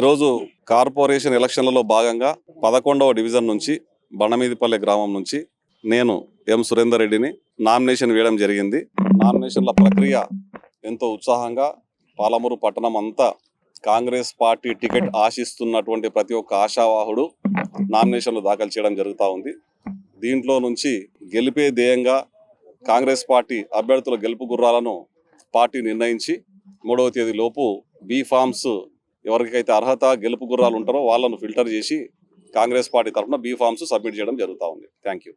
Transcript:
ఈరోజు కార్పొరేషన్ ఎలక్షన్లలో భాగంగా 11వ డివిజన్ నుంచి బండమీదిపల్లె గ్రామం నుంచి నేను ఎం సురేందర్ రెడ్డిని నామినేషన్ వేయడం జరిగింది. నామినేషన్ల ప్రక్రియ ఎంతో ఉత్సాహంగా పాలమూరు పట్టణం అంతా కాంగ్రెస్ పార్టీ టికెట్ ఆశిస్తున్నటువంటి ప్రతి ఒక్క ఆశావాహుడు నామినేషన్లు దాఖలు చేయడం జరుగుతూ ఉంది. దీంట్లో నుంచి గెలిపే ధ్యేయంగా కాంగ్రెస్ పార్టీ అభ్యర్థుల గెలుపు గుర్రాలను పార్టీ నిర్ణయించి 3వ తేదీ లోపు బీ ఫామ్స్ ఎవరికైతే అర్హత గెలుపు గుర్రాలు ఉంటారో వాళ్ళను ఫిల్టర్ చేసి కాంగ్రెస్ పార్టీ తరఫున బీ ఫామ్స్ సబ్మిట్ చేయడం జరుగుతూ ఉంది. Thank you.